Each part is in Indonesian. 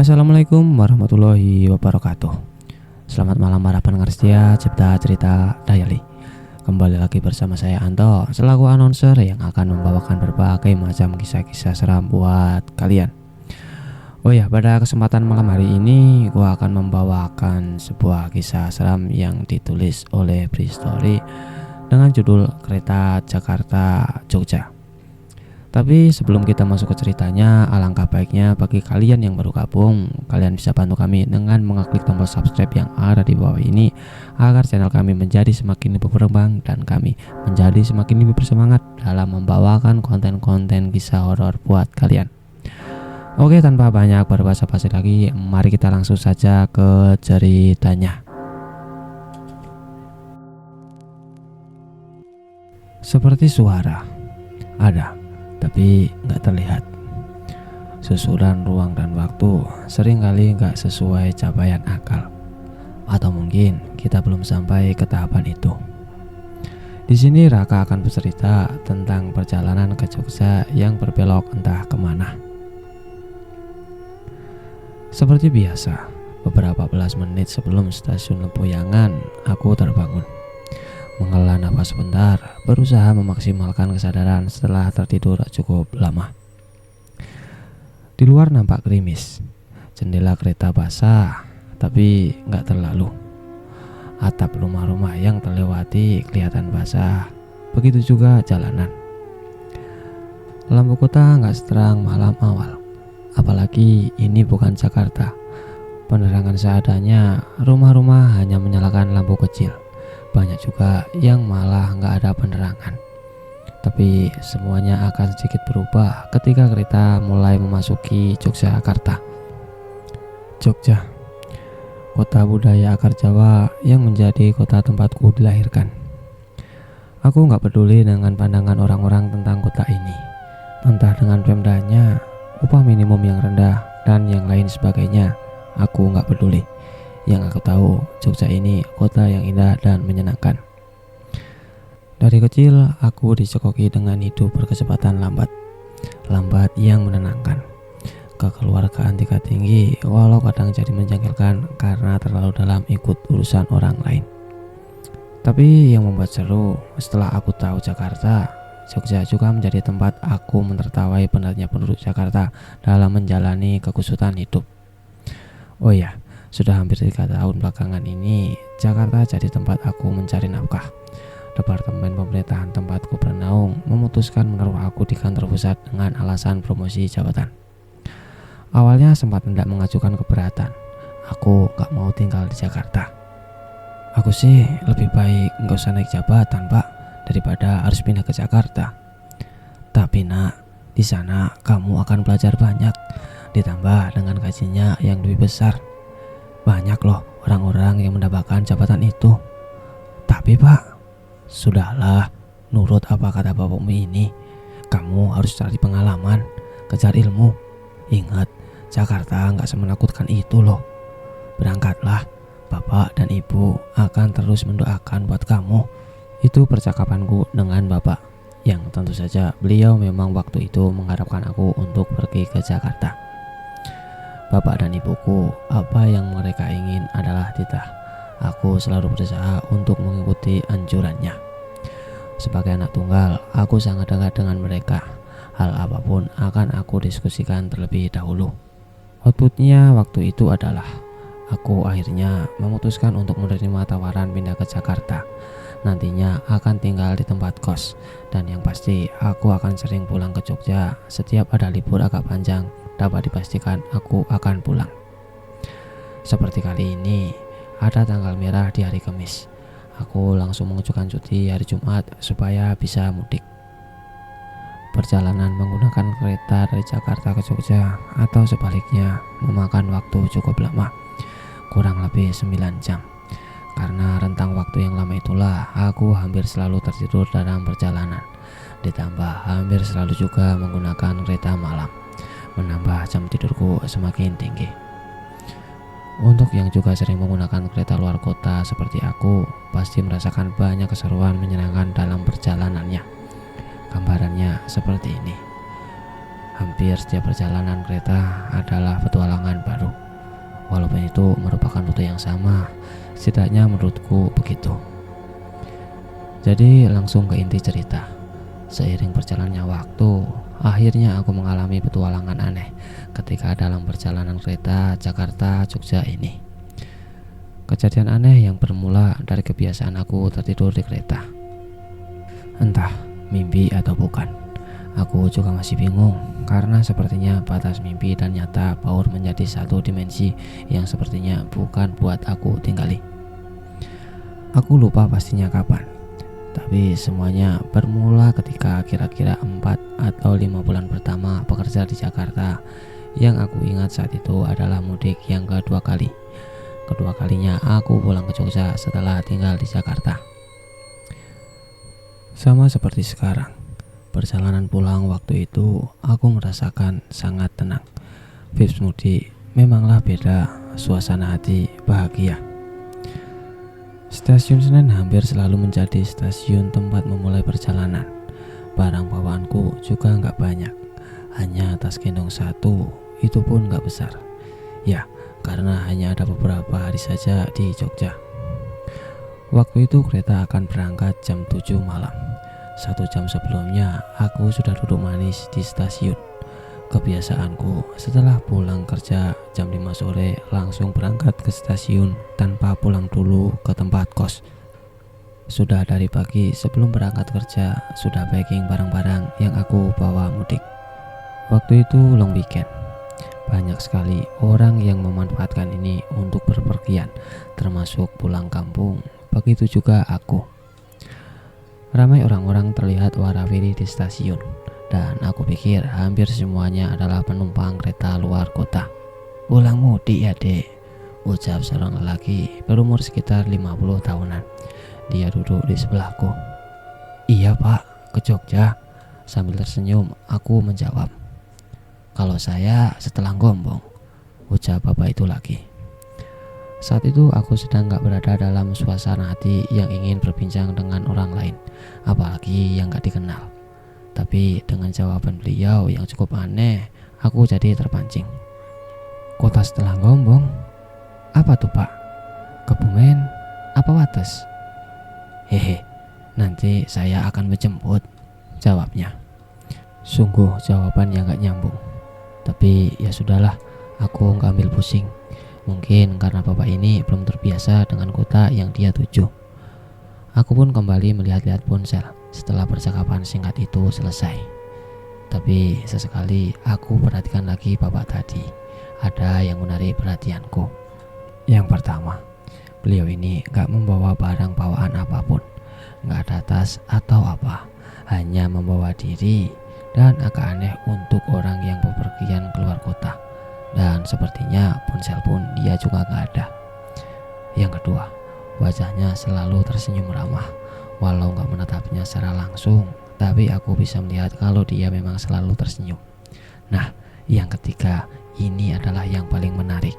Assalamualaikum warahmatullahi wabarakatuh. Selamat malam para pendengar setia Cipta Cerita Diary. Kembali lagi bersama saya Anto, selaku announcer yang akan membawakan berbagai macam kisah-kisah seram buat kalian. Oh ya, pada kesempatan malam hari ini gua akan membawakan sebuah kisah seram yang ditulis oleh Bristory dengan judul Kereta Jakarta Jogja. Tapi sebelum kita masuk ke ceritanya, alangkah baiknya bagi kalian yang baru gabung, kalian bisa bantu kami dengan mengeklik tombol subscribe yang ada di bawah ini agar channel kami menjadi semakin lebih berkembang dan kami menjadi semakin lebih bersemangat dalam membawakan konten-konten kisah horor buat kalian. Oke, tanpa banyak berbasa-basi lagi, mari kita langsung saja ke ceritanya. Seperti suara ada, tapi nggak terlihat. Susunan ruang dan waktu seringkali nggak sesuai capaian akal, atau mungkin kita belum sampai ke tahapan itu. Di sini Raka akan bercerita tentang perjalanan ke Jogja yang berbelok entah kemana. Seperti biasa, beberapa belas menit sebelum stasiun Lempuyangan, aku terbangun. Menghela nafas sebentar, berusaha memaksimalkan kesadaran setelah tertidur cukup lama. Di luar nampak gerimis, jendela kereta basah, tapi nggak terlalu. Atap rumah-rumah yang terlewati kelihatan basah, begitu juga jalanan. Lampu kota nggak seterang malam awal, apalagi ini bukan Jakarta. Penerangan seadanya, rumah-rumah hanya menyalakan lampu kecil. Banyak juga yang malah nggak ada penerangan. Tapi semuanya akan sedikit berubah ketika kereta mulai memasuki Yogyakarta. Jogja, kota budaya akar Jawa yang menjadi kota tempatku dilahirkan. Aku nggak peduli dengan pandangan orang-orang tentang kota ini, entah dengan pemdanya, upah minimum yang rendah, dan yang lain sebagainya. Aku nggak peduli. Yang aku tahu, Jogja ini kota yang indah dan menyenangkan. Dari kecil, aku dicekoki dengan hidup berkecepatan lambat yang menenangkan. Kekeluargaan tingkat tinggi, walau kadang jadi menjengkelkan karena terlalu dalam ikut urusan orang lain. Tapi yang membuat seru, setelah aku tahu Jakarta, Jogja juga menjadi tempat aku menertawai penatnya penduduk Jakarta dalam menjalani kekusutan hidup. Oh ya, sudah hampir 3 tahun belakangan ini, Jakarta jadi tempat aku mencari nafkah. Departemen pemerintahan tempatku bernaung memutuskan menaruh aku di kantor pusat dengan alasan promosi jabatan. Awalnya sempat hendak mengajukan keberatan. Aku gak mau tinggal di Jakarta. Aku sih lebih baik gak usah naik jabatan, Pak, daripada harus pindah ke Jakarta. Tapi nak, di sana kamu akan belajar banyak, ditambah dengan gajinya yang lebih besar. Banyak loh orang-orang yang mendapatkan jabatan itu. Tapi Pak, sudahlah, nurut apa kata bapakmu ini. Kamu harus cari pengalaman, kejar ilmu. Ingat, Jakarta gak semenakutkan itu loh. Berangkatlah, bapak dan ibu akan terus mendoakan buat kamu. Itu percakapanku dengan bapak, yang tentu saja beliau memang waktu itu mengharapkan aku untuk pergi ke Jakarta. Bapak dan ibuku, apa yang mereka ingin adalah titah. Aku selalu berusaha untuk mengikuti anjurannya. Sebagai anak tunggal, aku sangat dekat dengan mereka. Hal apapun akan aku diskusikan terlebih dahulu. Outputnya waktu itu adalah aku akhirnya memutuskan untuk menerima tawaran pindah ke Jakarta. Nantinya akan tinggal di tempat kos, dan yang pasti aku akan sering pulang ke Jogja setiap ada libur agak panjang. Dapat dipastikan aku akan pulang. Seperti kali ini, ada tanggal merah di hari Kamis. Aku langsung mengajukan cuti hari Jumat supaya bisa mudik. Perjalanan menggunakan kereta dari Jakarta ke Jogja atau sebaliknya memakan waktu cukup lama, kurang lebih 9 jam. Karena rentang waktu yang lama itulah aku hampir selalu tertidur dalam perjalanan. Ditambah hampir selalu juga menggunakan kereta malam, menambah jam tidurku semakin tinggi. Untuk yang juga sering menggunakan kereta luar kota seperti aku, pasti merasakan banyak keseruan menyenangkan dalam perjalanannya. Gambarannya seperti ini. Hampir setiap perjalanan kereta adalah petualangan baru. Walaupun itu merupakan rute yang sama, setidaknya menurutku begitu. Jadi langsung ke inti cerita. Seiring berjalannya waktu, akhirnya aku mengalami petualangan aneh ketika dalam perjalanan kereta Jakarta-Jogja ini. Kejadian aneh yang bermula dari kebiasaan aku tertidur di kereta. Entah mimpi atau bukan, aku juga masih bingung karena sepertinya batas mimpi dan nyata baur menjadi satu dimensi yang sepertinya bukan buat aku tinggali. Aku lupa pastinya kapan, tapi semuanya bermula ketika kira-kira 4 atau 5 bulan pertama bekerja di Jakarta. Yang aku ingat saat itu adalah mudik yang kedua kali. Kedua kalinya aku pulang ke Jogja setelah tinggal di Jakarta. Sama seperti sekarang, perjalanan pulang waktu itu aku merasakan sangat tenang. Vibes mudik memanglah beda, suasana hati bahagia. Stasiun Senen hampir selalu menjadi stasiun tempat memulai perjalanan. Barang bawaanku juga nggak banyak, hanya tas gendong satu, itu pun nggak besar. Ya, karena hanya ada beberapa hari saja di Jogja. Waktu itu kereta akan berangkat jam 7 malam. 1 jam sebelumnya aku sudah duduk manis di stasiun. Kebiasaanku setelah pulang kerja jam 5 sore langsung berangkat ke stasiun tanpa pulang dulu ke tempat kos. Sudah dari pagi sebelum berangkat kerja sudah packing barang-barang yang aku bawa mudik. Waktu itu long weekend. Banyak sekali orang yang memanfaatkan ini untuk berpergian, termasuk pulang kampung. Begitu juga aku. Ramai orang-orang terlihat warawiri di stasiun, dan aku pikir hampir semuanya adalah penumpang kereta luar kota. Pulang mudik ya dek, ucap seorang lelaki berumur sekitar 50 tahunan. Dia duduk di sebelahku. Iya pak, ke Jogja. Sambil tersenyum aku menjawab. Kalau saya setelah Gombong, ucap bapak itu lagi. Saat itu aku sedang gak berada dalam suasana hati yang ingin berbincang dengan orang lain, apalagi yang gak dikenal. Tapi dengan jawaban beliau yang cukup aneh, aku jadi terpancing. Kota setelah Gombong? Apa tuh pak? Kebumen? Apa Wates? Hehe, nanti saya akan menjemput, jawabnya. Sungguh jawaban yang gak nyambung. Tapi ya sudahlah, aku gak ambil pusing. Mungkin karena bapak ini belum terbiasa dengan kota yang dia tuju. Aku pun kembali melihat-lihat ponsel setelah percakapan singkat itu selesai. Tapi sesekali aku perhatikan lagi bapak tadi. Ada yang menarik perhatianku. Yang pertama, beliau ini gak membawa barang bawaan apapun. Gak ada tas atau apa, hanya membawa diri. Dan agak aneh untuk orang yang bepergian keluar kota. Dan sepertinya ponsel pun dia juga gak ada. Yang kedua, wajahnya selalu tersenyum ramah. Walau gak menatapnya secara langsung, tapi aku bisa melihat kalau dia memang selalu tersenyum. Nah, yang ketiga, ini adalah yang paling menarik.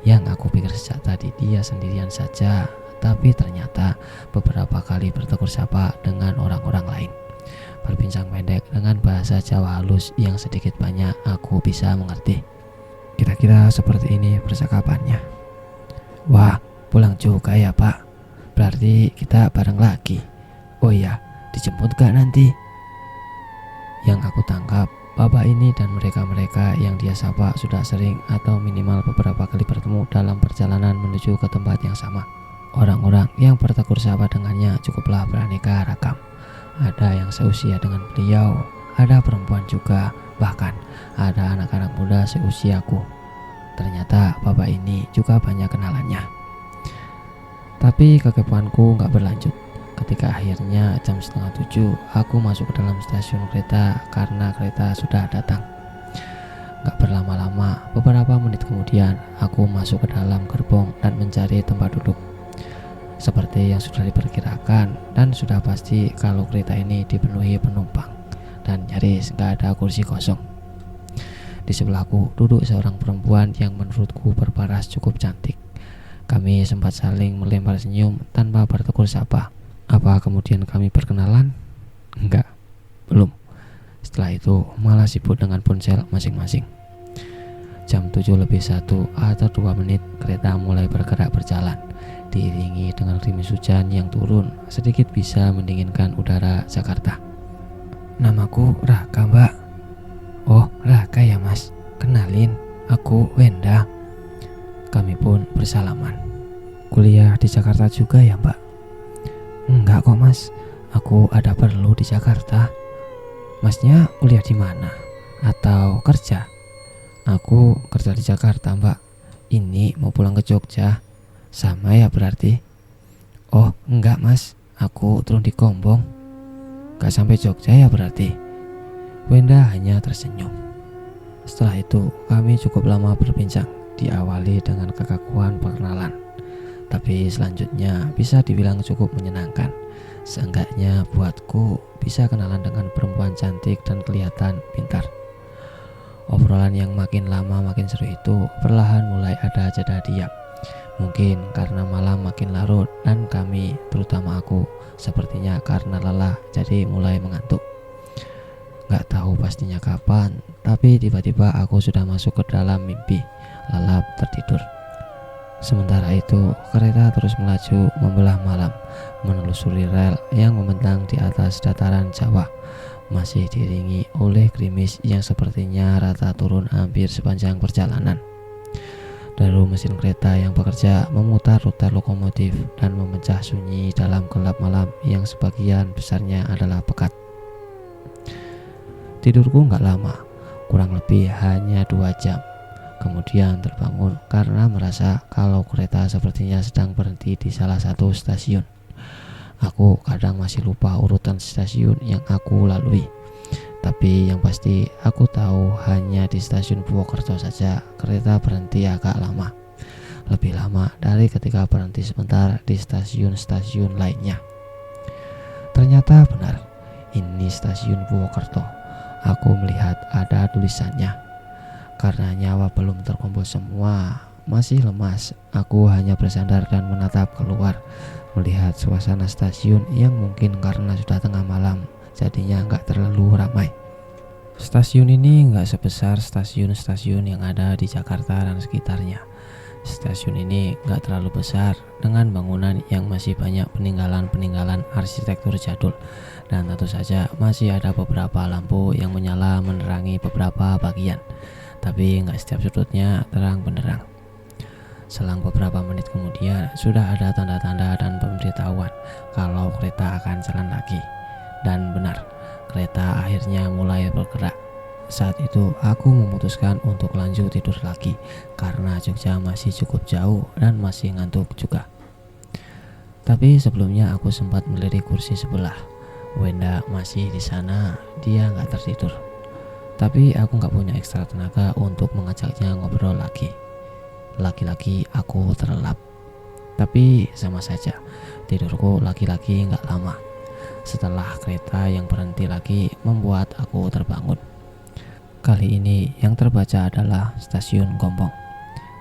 Yang aku pikir sejak tadi dia sendirian saja, tapi ternyata beberapa kali bertegur sapa dengan orang-orang lain. Berbincang pendek dengan bahasa Jawa halus yang sedikit banyak aku bisa mengerti. Kira-kira seperti ini percakapannya. Wah, pulang juga ya pak. Berarti kita bareng lagi. Oh iya, dijemput gak nanti? Yang aku tangkap, bapak ini dan mereka-mereka yang dia sapa sudah sering atau minimal beberapa kali bertemu dalam perjalanan menuju ke tempat yang sama. Orang-orang yang bertegur sapa dengannya cukuplah beraneka ragam. Ada yang seusia dengan beliau, ada perempuan juga, bahkan ada anak-anak muda seusiaku. Ternyata bapak ini juga banyak kenalannya. Tapi kekepoanku gak berlanjut. Ketika akhirnya jam 6:30 aku masuk ke dalam stasiun kereta karena kereta sudah datang. Gak berlama-lama, beberapa menit kemudian aku masuk ke dalam gerbong dan mencari tempat duduk. Seperti yang sudah diperkirakan dan sudah pasti kalau kereta ini dipenuhi penumpang dan nyaris gak ada kursi kosong. Di sebelahku duduk seorang perempuan yang menurutku berparas cukup cantik. Kami sempat saling melempar senyum tanpa bertegur sapa. Apa kemudian kami perkenalan? Enggak, belum. Setelah itu malah sibuk dengan ponsel masing-masing. Jam 7:01 atau 2 menit kereta mulai bergerak berjalan, diiringi dengan gerimis hujan yang turun sedikit bisa mendinginkan udara Jakarta. Namaku Raka, Mbak. Oh, Raka ya, Mas. Kenalin, aku Wenda. Kami pun bersalaman. Kuliah di Jakarta juga ya, Mbak? Enggak kok, Mas. Aku ada perlu di Jakarta. Masnya kuliah di mana? Atau kerja? Aku kerja di Jakarta, Mbak. Ini mau pulang ke Jogja. Sama ya berarti? Oh, enggak, Mas. Aku turun di Gombong. Gak sampai Jogja ya berarti? Wenda hanya tersenyum. Setelah itu kami cukup lama berbincang, diawali dengan kekakuan perkenalan. Tapi selanjutnya bisa dibilang cukup menyenangkan. Seenggaknya buatku bisa kenalan dengan perempuan cantik dan kelihatan pintar. Obrolan yang makin lama makin seru itu perlahan mulai ada jeda diam. Mungkin karena malam makin larut dan kami, terutama aku, sepertinya karena lelah jadi mulai mengantuk. Gak tahu pastinya kapan, tapi tiba-tiba aku sudah masuk ke dalam mimpi, lelap tertidur. Sementara itu kereta terus melaju membelah malam, menelusuri rel yang membentang di atas dataran Jawa, masih diiringi oleh gerimis yang sepertinya rata turun hampir sepanjang perjalanan. Deru mesin kereta yang bekerja memutar roda lokomotif dan memecah sunyi dalam gelap malam yang sebagian besarnya adalah pekat. Tidurku gak lama, kurang lebih hanya 2 jam. Kemudian terbangun karena merasa kalau kereta sepertinya sedang berhenti di salah satu stasiun. Aku kadang masih lupa urutan stasiun yang aku lalui. Tapi yang pasti aku tahu hanya di stasiun Purwokerto saja kereta berhenti agak lama. Lebih lama dari ketika berhenti sebentar di stasiun-stasiun lainnya. Ternyata benar, ini stasiun Purwokerto. Aku melihat ada tulisannya. Karena nyawa belum terkumpul semua, masih lemas, aku hanya bersandar dan menatap keluar, melihat suasana stasiun yang mungkin karena sudah tengah malam jadinya nggak terlalu ramai. Stasiun ini nggak sebesar stasiun-stasiun yang ada di Jakarta dan sekitarnya. Stasiun ini nggak terlalu besar dengan bangunan yang masih banyak peninggalan-peninggalan arsitektur jadul, dan tentu saja masih ada beberapa lampu yang menyala menerangi beberapa bagian, tapi nggak setiap sudutnya terang benderang. Selang beberapa menit kemudian sudah ada tanda-tanda dan pemberitahuan kalau kereta akan jalan lagi. Dan benar, kereta akhirnya mulai bergerak. Saat itu aku memutuskan untuk lanjut tidur lagi karena Jogja masih cukup jauh dan masih ngantuk juga. Tapi sebelumnya aku sempat melirik kursi sebelah. Wenda masih di sana, dia nggak tertidur. Tapi aku nggak punya ekstra tenaga untuk mengajaknya ngobrol lagi. Lagi-lagi aku terlelap. Tapi sama saja, tidurku lagi-lagi nggak lama. Setelah kereta yang berhenti lagi membuat aku terbangun. Kali ini yang terbaca adalah stasiun Gombong.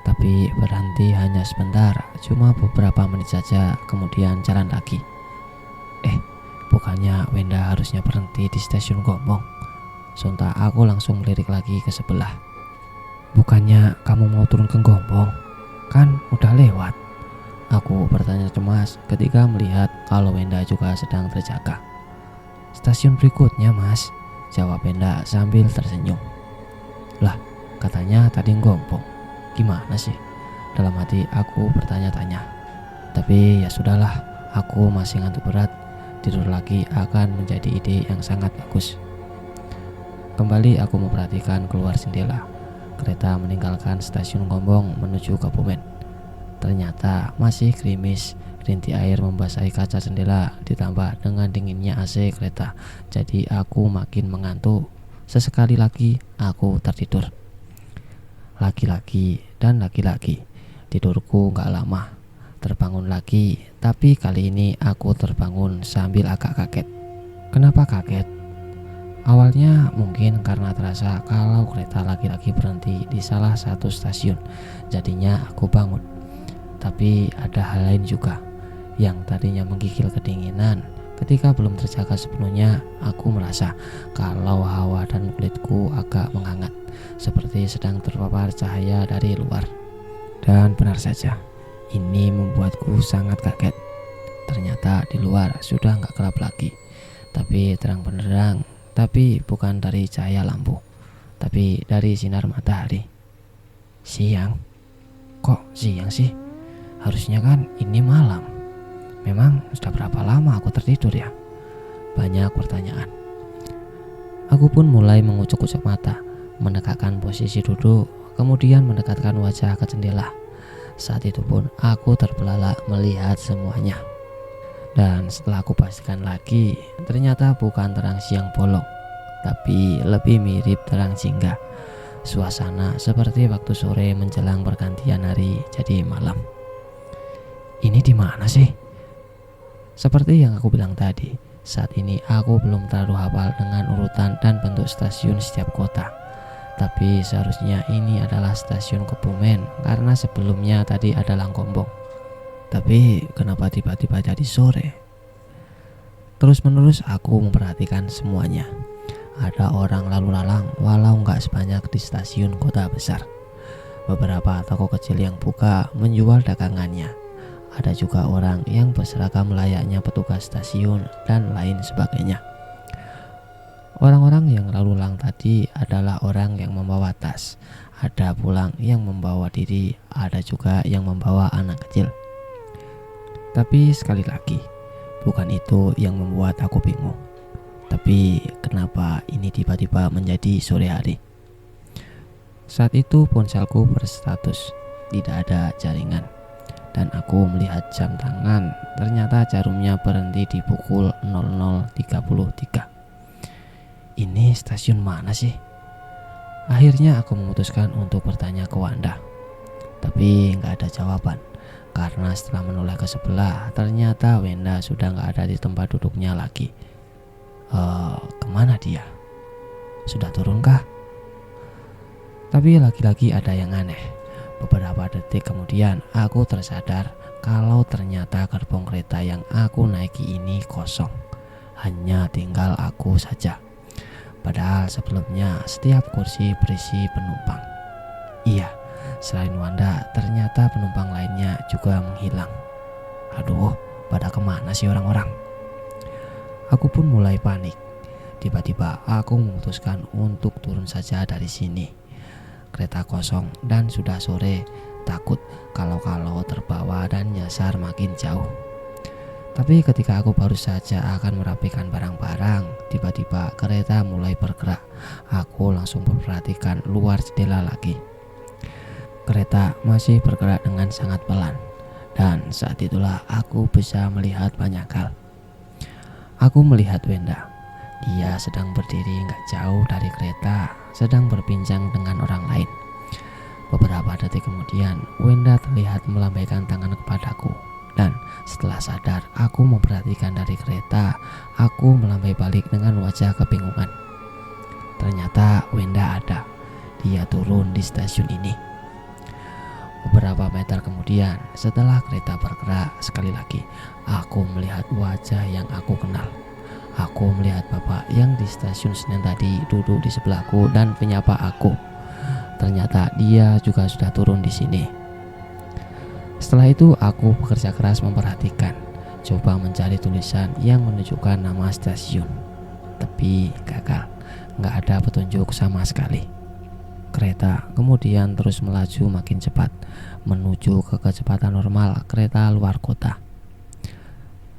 Tapi berhenti hanya sebentar, cuma beberapa menit saja, kemudian jalan lagi. Bukannya Wenda harusnya berhenti di stasiun Gombong? Sontak aku langsung melirik lagi ke sebelah. Bukannya kamu mau turun ke Gombong? Kan udah lewat. Aku bertanya cemas ketika melihat kalau Wenda juga sedang terjaga. Stasiun berikutnya, Mas, jawab Wenda sambil tersenyum. Lah, katanya tadi Gombong. Gimana sih? Dalam hati aku bertanya-tanya. Tapi ya sudahlah, aku masih ngantuk berat. Tidur lagi akan menjadi ide yang sangat bagus. Kembali aku memperhatikan keluar jendela. Kereta meninggalkan stasiun Gombong menuju Kebumen. Ternyata masih gerimis, rintik air membasahi kaca jendela ditambah dengan dinginnya AC kereta. Jadi aku makin mengantuk. Sesekali lagi aku tertidur. Lagi-lagi dan lagi-lagi. Tidurku gak lama. Terbangun lagi, tapi kali ini aku terbangun sambil agak kaget. Kenapa kaget? Awalnya mungkin karena terasa kalau kereta lagi-lagi berhenti di salah satu stasiun, jadinya aku bangun. Tapi ada hal lain juga, yang tadinya menggigil kedinginan, Ketika belum terjaga sepenuhnya, aku merasa kalau hawa dan kulitku agak menghangat, seperti sedang terpapar cahaya dari luar. Dan benar saja, ini membuatku sangat kaget. Ternyata di luar sudah gak gelap lagi, tapi terang benderang, tapi bukan dari cahaya lampu, tapi dari sinar matahari. Siang? Kok siang sih? Harusnya kan ini malam. Memang sudah berapa lama aku tertidur ya? Banyak pertanyaan. Aku pun mulai mengucuk-ucuk mata, mendekatkan posisi duduk, kemudian mendekatkan wajah ke jendela. Saat itu pun aku terbelalak melihat semuanya. Dan setelah aku pastikan lagi, ternyata bukan terang siang bolong, tapi lebih mirip terang jingga. Suasana seperti waktu sore menjelang pergantian hari jadi malam. Ini di mana sih? Seperti yang aku bilang tadi, saat ini aku belum terlalu hafal dengan urutan dan bentuk stasiun setiap kota. Tapi seharusnya ini adalah stasiun Kebumen karena sebelumnya tadi ada Langkombong. Tapi kenapa tiba-tiba jadi sore? Terus-menerus aku memperhatikan semuanya. Ada orang lalu lalang walau nggak sebanyak di stasiun kota besar. Beberapa toko kecil yang buka menjual dagangannya. Ada juga orang yang berseragam layaknya petugas stasiun dan lain sebagainya. Orang-orang yang lalu lalang tadi adalah orang yang membawa tas. Ada pula yang membawa diri, ada juga yang membawa anak kecil. Tapi sekali lagi, bukan itu yang membuat aku bingung. Tapi kenapa ini tiba-tiba menjadi sore hari? Saat itu ponselku berstatus tidak ada jaringan. Dan aku melihat jam tangan, ternyata jarumnya berhenti di pukul 00.33. Ini stasiun mana sih? Akhirnya aku memutuskan untuk bertanya ke Wanda. Tapi nggak ada jawaban, karena setelah menoleh ke sebelah, ternyata Wanda sudah nggak ada di tempat duduknya lagi. Kemana dia? Sudah turunkah? Tapi lagi-lagi ada yang aneh. Beberapa detik kemudian aku tersadar kalau ternyata gerbong kereta yang aku naiki ini kosong. Hanya tinggal aku saja. Padahal sebelumnya setiap kursi berisi penumpang. Iya, selain Wanda ternyata penumpang lainnya juga menghilang. Aduh, pada kemana sih orang-orang? Aku pun mulai panik. Tiba-tiba aku memutuskan untuk turun saja dari sini. Kereta kosong dan sudah sore, takut kalau terbawa dan nyasar makin jauh. Tapi ketika aku baru saja akan merapikan barang-barang, tiba-tiba kereta mulai bergerak. Aku langsung memperhatikan luar jendela lagi. Kereta masih bergerak dengan sangat pelan, dan saat itulah aku bisa melihat banyak hal. Aku melihat Wenda. Dia sedang berdiri gak jauh dari kereta, sedang berbincang dengan orang lain. Beberapa detik kemudian, Wenda terlihat melambaikan tangan kepadaku. Dan setelah sadar aku memperhatikan dari kereta, aku melambai balik dengan wajah kebingungan. Ternyata Wenda ada. Dia turun di stasiun ini. Beberapa meter kemudian, setelah kereta bergerak sekali lagi, aku melihat wajah yang aku kenal. Aku melihat bapak yang di stasiun Senen tadi duduk di sebelahku dan menyapa aku. Ternyata dia juga sudah turun di sini. Setelah itu aku bekerja keras memperhatikan, coba mencari tulisan yang menunjukkan nama stasiun. Tapi gagal, nggak ada petunjuk sama sekali. Kereta kemudian terus melaju makin cepat, menuju ke kecepatan normal kereta luar kota.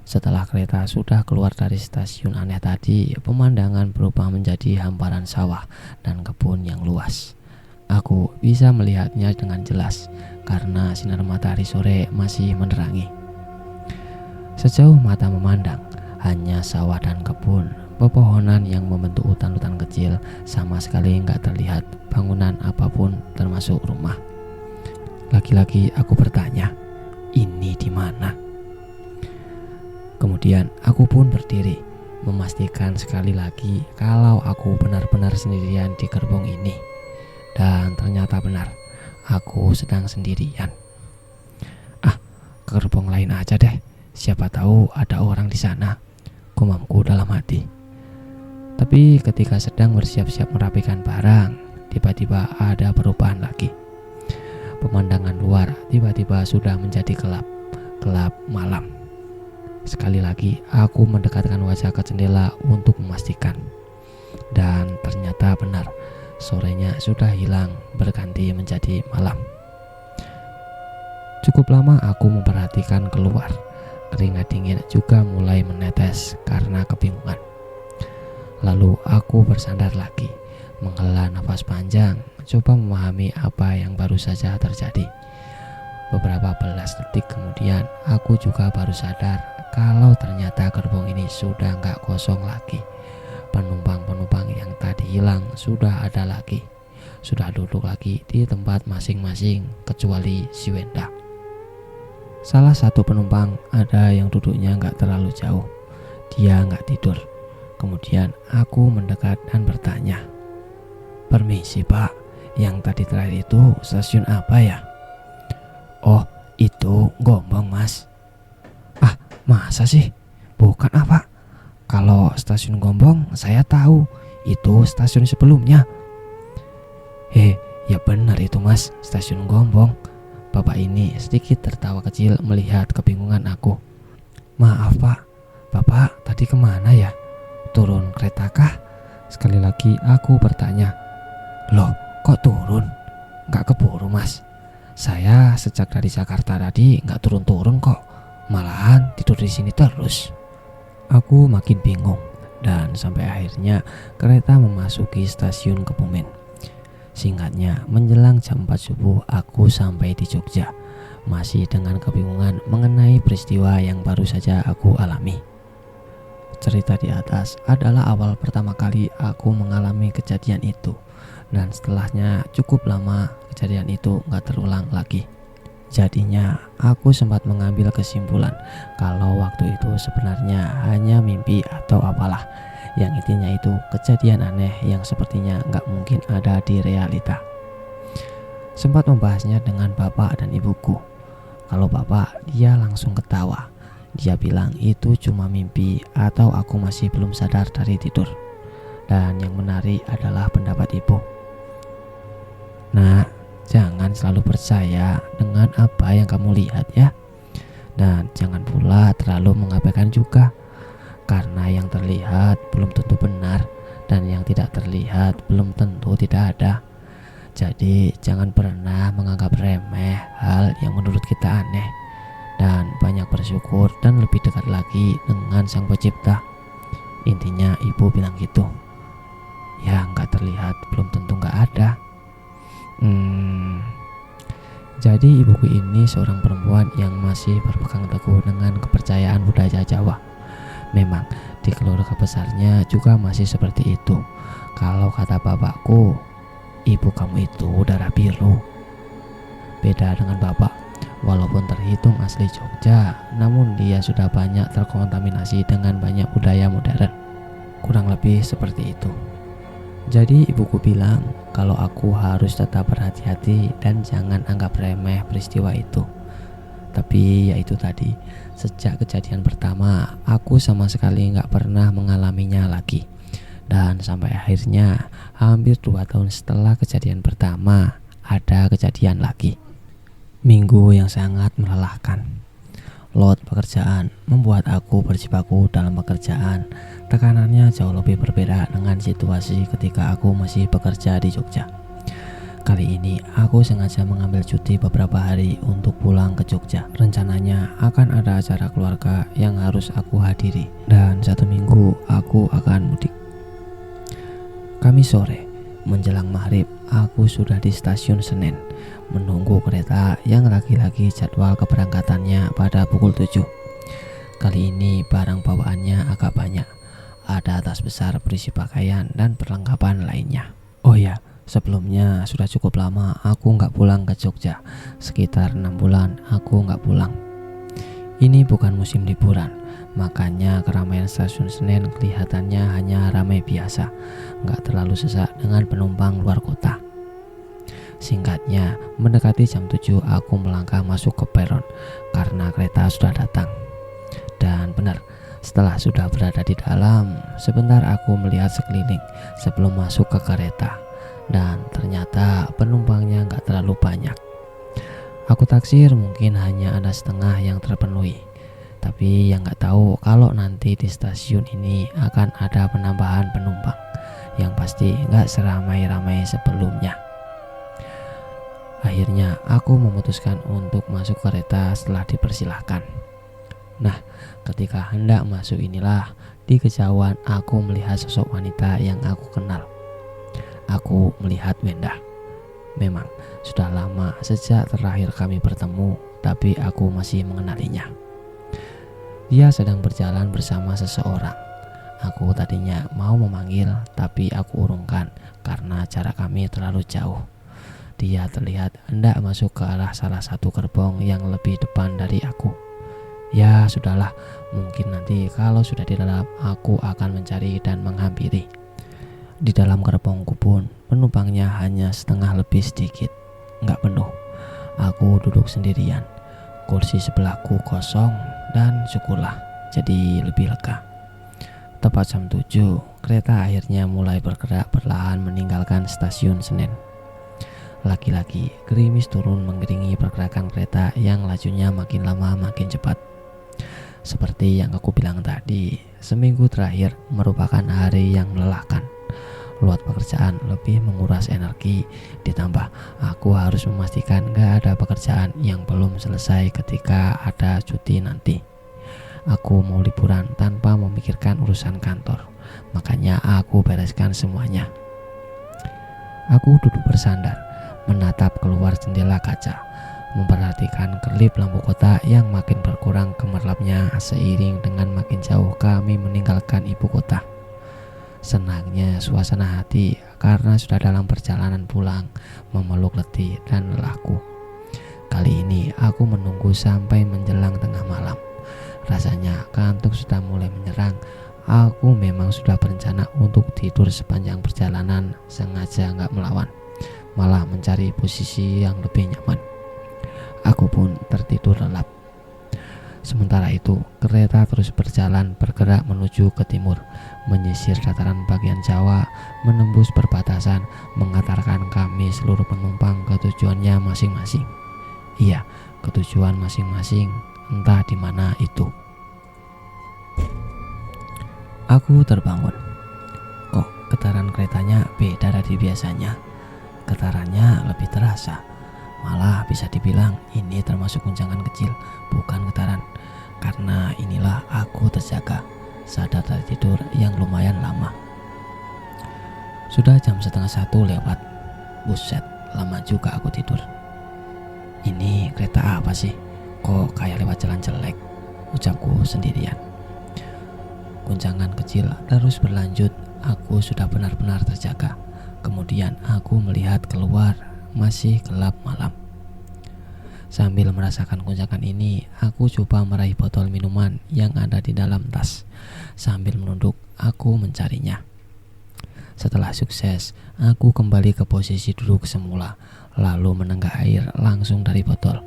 Setelah kereta sudah keluar dari stasiun aneh tadi, pemandangan berubah menjadi hamparan sawah dan kebun yang luas. Aku bisa melihatnya dengan jelas karena sinar matahari sore masih menerangi. Sejauh mata memandang, hanya sawah dan kebun, pepohonan yang membentuk hutan-hutan kecil, sama sekali nggak terlihat bangunan apapun termasuk rumah. Lagi-lagi aku bertanya, ini di mana? Kemudian aku pun berdiri, memastikan sekali lagi kalau aku benar-benar sendirian di gerbong ini. Dan ternyata benar, aku sedang sendirian. Ke gerbong lain aja deh, siapa tahu ada orang di sana. gumamku dalam hati. Tapi ketika sedang bersiap-siap merapikan barang, tiba-tiba ada perubahan lagi. Pemandangan luar tiba-tiba sudah menjadi gelap malam. Sekali lagi aku mendekatkan wajah ke jendela untuk memastikan. Dan ternyata benar, sorenya sudah hilang berganti menjadi malam. Cukup lama aku memperhatikan keluar. Keringat dingin juga mulai menetes karena kebingungan. Lalu aku bersandar lagi, menghela nafas panjang, coba memahami apa yang baru saja terjadi. Beberapa belas detik kemudian, aku juga baru sadar kalau ternyata gerbong ini sudah nggak kosong lagi. Penumpang-penumpang yang tadi hilang sudah ada lagi, sudah duduk lagi di tempat masing-masing kecuali si Wenda. Salah satu penumpang ada yang duduknya nggak terlalu jauh, dia nggak tidur. Kemudian aku mendekat dan bertanya, "Permisi Pak, yang tadi terakhir itu stasiun apa ya?" "Oh, itu Gombong Mas." "Ah, masa sih? Bukan apa? Kalau stasiun Gombong saya tahu, itu stasiun sebelumnya." Ya benar itu Mas, stasiun Gombong." Bapak ini sedikit tertawa kecil melihat kebingungan aku. "Maaf Pak, Bapak tadi kemana ya? Turun kereta kah?" Sekali lagi aku bertanya. "Loh, kok turun? Nggak keburu Mas. Saya sejak dari Jakarta tadi nggak turun-turun kok, malahan tidur di sini terus." Aku makin bingung dan sampai akhirnya kereta memasuki stasiun Kebumen. Singkatnya, menjelang jam 4 subuh aku sampai di Jogja, masih dengan kebingungan mengenai peristiwa yang baru saja aku alami. Cerita di atas adalah awal pertama kali aku mengalami kejadian itu, dan setelahnya cukup lama kejadian itu gak terulang lagi. Jadinya aku sempat mengambil kesimpulan kalau waktu itu sebenarnya hanya mimpi atau apalah. Yang intinya itu kejadian aneh yang sepertinya gak mungkin ada di realita. Sempat membahasnya dengan bapak dan ibuku. Kalau bapak, dia langsung ketawa. Dia bilang itu cuma mimpi atau aku masih belum sadar dari tidur. Dan yang menarik adalah pendapat ibu. "Nah, jangan selalu percaya dengan apa yang kamu lihat ya. Dan jangan pula terlalu mengabaikan juga. Karena yang terlihat belum tentu benar, dan yang tidak terlihat belum tentu tidak ada. Jadi jangan pernah menganggap remeh hal yang menurut kita aneh, dan banyak bersyukur dan lebih dekat lagi dengan Sang Pencipta." Intinya ibu bilang gitu. Ya nggak terlihat belum tentu nggak ada. Jadi ibuku ini seorang perempuan yang masih berpegang teguh dengan kepercayaan budaya Jawa. Memang di keluarga besarnya juga masih seperti itu. Kalau kata bapakku, ibu kamu itu darah biru. Beda dengan bapak, walaupun terhitung asli Jogja, namun dia sudah banyak terkontaminasi dengan banyak budaya modern. Kurang lebih seperti itu. Jadi ibuku bilang kalau aku harus tetap berhati-hati dan jangan anggap remeh peristiwa itu. Tapi ya itu tadi, sejak kejadian pertama aku sama sekali gak pernah mengalaminya lagi. Dan sampai akhirnya hampir 2 tahun setelah kejadian pertama ada kejadian lagi. Minggu yang sangat melelahkan. Load pekerjaan membuat aku berjibaku dalam pekerjaan. Tekanannya jauh lebih berbeda dengan situasi ketika aku masih bekerja di Jogja. Kali ini aku sengaja mengambil cuti beberapa hari untuk pulang ke Jogja. Rencananya akan ada acara keluarga yang harus aku hadiri, dan 1 minggu aku akan mudik. Kamis sore menjelang maghrib, aku sudah di stasiun Senen menunggu kereta yang lagi-lagi jadwal keberangkatannya pada pukul 7. Kali ini barang bawaannya agak banyak. Ada tas besar berisi pakaian dan perlengkapan lainnya. Oh ya, sebelumnya sudah cukup lama aku nggak pulang ke Jogja. Sekitar 6 bulan aku nggak pulang. Ini bukan musim liburan, makanya keramaian stasiun Senen kelihatannya hanya ramai biasa, nggak terlalu sesak dengan penumpang luar kota. Singkatnya, mendekati jam 7 aku melangkah masuk ke peron karena kereta sudah datang. Dan benar, Setelah sudah berada di dalam, sebentar aku melihat sekeliling sebelum masuk ke kereta. Dan ternyata penumpangnya gak terlalu banyak. Aku taksir mungkin hanya ada setengah yang terpenuhi. Tapi yang gak tahu kalau nanti di stasiun ini akan ada penambahan penumpang, yang pasti gak seramai-ramai sebelumnya. Akhirnya aku memutuskan untuk masuk kereta setelah dipersilahkan. Nah, ketika hendak masuk inilah di kejauhan aku melihat sosok wanita yang aku kenal. Aku melihat Wenda. Memang sudah lama sejak terakhir kami bertemu, tapi aku masih mengenalinya. Dia sedang berjalan bersama seseorang. Aku tadinya mau memanggil, tapi aku urungkan karena jarak kami terlalu jauh. Dia terlihat hendak masuk ke arah salah satu gerbong yang lebih depan dari aku. Ya sudahlah, mungkin nanti kalau sudah di dalam aku akan mencari dan menghampiri. Di dalam gerbongku pun penumpangnya hanya setengah lebih sedikit, nggak penuh. Aku duduk sendirian, kursi sebelahku kosong dan syukurlah jadi lebih lega. Tepat jam 7, kereta akhirnya mulai bergerak perlahan meninggalkan stasiun Senen. Laki-laki gerimis turun mengiringi pergerakan kereta yang lajunya makin lama makin cepat. Seperti yang aku bilang tadi, seminggu terakhir merupakan hari yang melelahkan. Luat pekerjaan lebih menguras energi, ditambah aku harus memastikan gak ada pekerjaan yang belum selesai ketika ada cuti nanti. Aku mau liburan tanpa memikirkan urusan kantor, makanya aku bereskan semuanya. Aku duduk bersandar, menatap keluar jendela kaca, memperhatikan kelip lampu kota yang makin berkurang gemerlapnya seiring dengan makin jauh kami meninggalkan ibu kota. Senangnya suasana hati karena sudah dalam perjalanan pulang, memeluk letih dan lelahku. Kali ini aku menunggu sampai menjelang tengah malam. Rasanya kantuk sudah mulai menyerang. Aku memang sudah berencana untuk tidur sepanjang perjalanan, sengaja gak melawan, malah mencari posisi yang lebih nyaman. Aku pun tertidur lelap. Sementara itu, kereta terus bergerak menuju ke timur, menyisir dataran bagian Jawa, menembus perbatasan, mengantarkan kami seluruh penumpang ke tujuannya masing-masing. Iya, ke tujuan masing-masing, entah di mana itu. Aku terbangun. Kok getaran keretanya beda dari biasanya? Getarannya lebih terasa. Malah bisa dibilang ini termasuk guncangan kecil, bukan getaran. Karena inilah aku terjaga, sadar dari tidur yang lumayan lama. Sudah jam 12:30 lewat. Buset, lama juga aku tidur. Ini kereta apa sih? Kok kayak lewat jalan jelek? Ucapku sendirian. Guncangan kecil terus berlanjut. Aku sudah benar-benar terjaga. Kemudian aku melihat keluar, masih gelap malam. Sambil merasakan guncangan ini, aku coba meraih botol minuman yang ada di dalam tas. Sambil menunduk, aku mencarinya. Setelah sukses, aku kembali ke posisi duduk semula, lalu menenggak air langsung dari botol.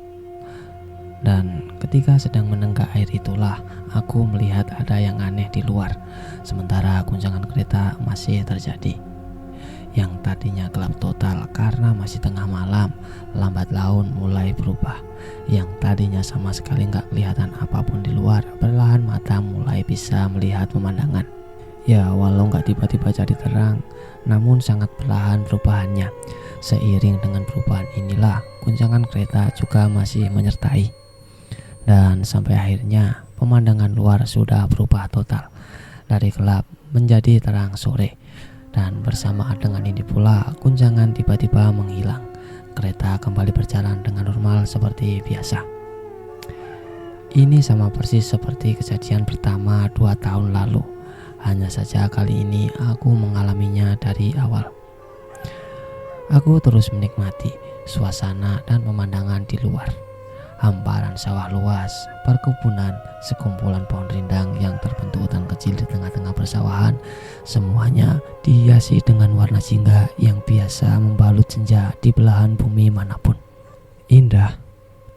Dan ketika sedang menenggak air itulah, aku melihat ada yang aneh di luar, sementara guncangan kereta masih terjadi. Yang tadinya gelap total karena masih tengah malam, lambat laun mulai berubah. Yang tadinya sama sekali gak kelihatan apapun di luar, perlahan mata mulai bisa melihat pemandangan. Ya walau gak tiba-tiba jadi terang, namun sangat perlahan perubahannya. Seiring dengan perubahan inilah, guncangan kereta juga masih menyertai. Dan sampai akhirnya pemandangan luar sudah berubah total, dari gelap menjadi terang sore. Dan bersamaan dengan ini pula, guncangan tiba-tiba menghilang. Kereta kembali berjalan dengan normal seperti biasa. Ini sama persis seperti kejadian pertama 2 tahun lalu. Hanya saja kali ini aku mengalaminya dari awal. Aku terus menikmati suasana dan pemandangan di luar. Hamparan sawah luas, perkebunan, sekumpulan pohon rindang yang terbentuk hutan kecil di tengah-tengah persawahan, semuanya dihiasi dengan warna jingga yang biasa membalut senja di belahan bumi manapun. Indah,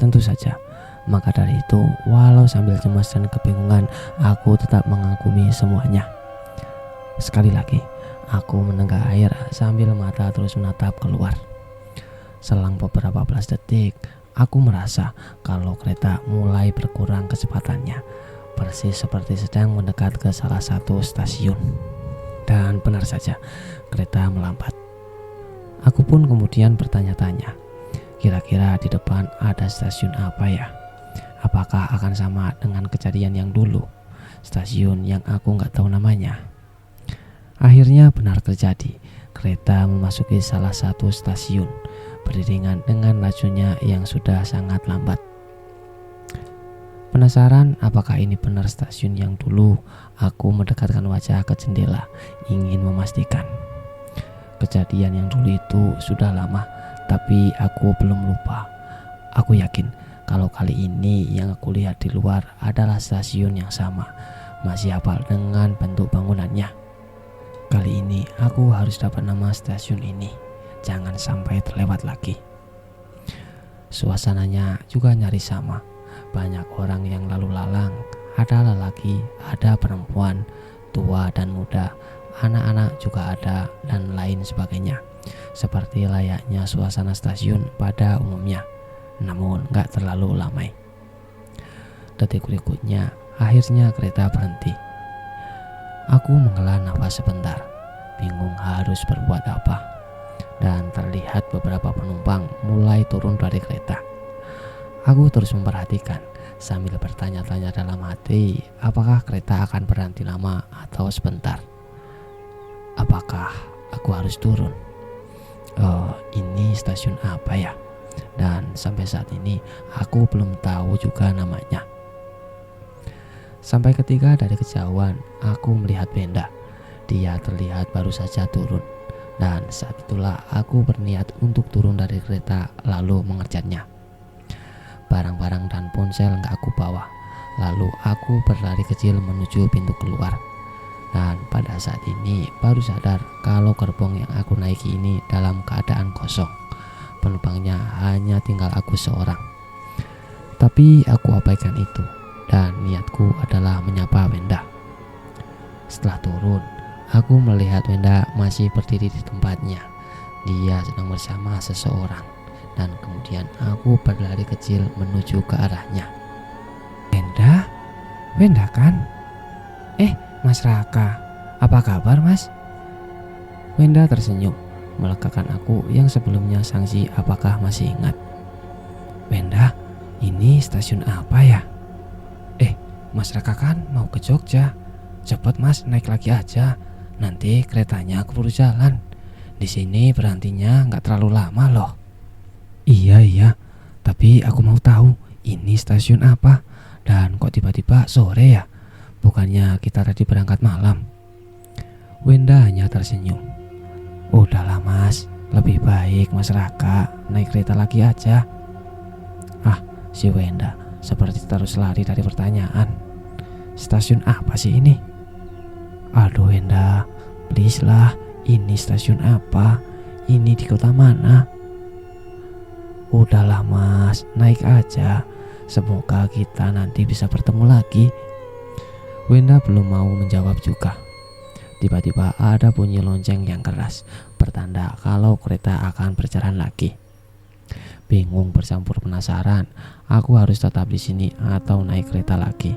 tentu saja, Maka dari itu, walau sambil cemas dan kebingungan, aku tetap mengagumi semuanya. Sekali lagi, aku menenggak air sambil mata terus menatap keluar. Selang beberapa belas detik, aku merasa kalau kereta mulai berkurang kecepatannya, persis seperti sedang mendekat ke salah satu stasiun. Dan benar saja, kereta melambat. Aku pun kemudian bertanya-tanya, kira-kira di depan ada stasiun apa ya? Apakah akan sama dengan kejadian yang dulu, stasiun yang aku nggak tahu namanya? Akhirnya benar terjadi, kereta memasuki salah satu stasiun, beriringan dengan lajunya yang sudah sangat lambat. Penasaran apakah ini benar stasiun yang dulu, aku mendekatkan wajah ke jendela, ingin memastikan. Kejadian yang dulu itu sudah lama, tapi aku belum lupa. Aku yakin kalau kali ini yang aku lihat di luar adalah stasiun yang sama, masih hafal dengan bentuk bangunannya. Kali ini aku harus dapat nama stasiun ini, jangan sampai terlewat lagi. Suasananya juga nyaris sama, banyak orang yang lalu lalang, ada lelaki, ada perempuan, tua dan muda, anak-anak juga ada, dan lain sebagainya. Seperti layaknya suasana stasiun pada umumnya, namun gak terlalu ramai. Detik berikutnya, akhirnya kereta berhenti. Aku menghela nafas sebentar, bingung harus berbuat apa. Dan terlihat beberapa penumpang mulai turun dari kereta. Aku terus memperhatikan sambil bertanya-tanya dalam hati, apakah kereta akan berhenti lama atau sebentar. Apakah aku harus turun? Ini stasiun apa ya? Dan sampai saat ini aku belum tahu juga namanya. Sampai ketika dari kejauhan aku melihat Wenda. Dia terlihat baru saja turun. Dan saat itulah aku berniat untuk turun dari kereta lalu mengejarnya. Barang-barang dan ponsel gak aku bawa. Lalu aku berlari kecil menuju pintu keluar. Dan pada saat ini baru sadar kalau gerbong yang aku naiki ini dalam keadaan kosong. Penumpangnya hanya tinggal aku seorang. Tapi aku abaikan itu, dan niatku adalah menyapa Wenda. Setelah turun, aku melihat Wenda masih berdiri di tempatnya. Dia sedang bersama seseorang, dan kemudian aku berlari kecil menuju ke arahnya. Wenda? Wenda kan? Mas Raka, apa kabar mas? Wenda tersenyum, melegakan aku yang sebelumnya sangsi apakah masih ingat. Wenda, ini stasiun apa ya? Mas Raka kan mau ke Jogja. Cepet mas, naik lagi aja. Nanti keretanya keburu jalan. Di sini berhentinya nggak terlalu lama loh. Iya, tapi aku mau tahu ini stasiun apa dan kok tiba-tiba sore ya? Bukannya kita tadi berangkat malam? Wenda hanya tersenyum. Udahlah mas, lebih baik mas Raka naik kereta lagi aja. Si Wenda seperti terus lari dari pertanyaan. Stasiun apa sih ini? Aduh Wenda, please lah, ini stasiun apa? Ini di kota mana? Udahlah mas, naik aja. Semoga kita nanti bisa bertemu lagi. Wenda belum mau menjawab juga. Tiba-tiba ada bunyi lonceng yang keras, bertanda kalau kereta akan berjalan lagi. Bingung bercampur penasaran, aku harus tetap di sini atau naik kereta lagi.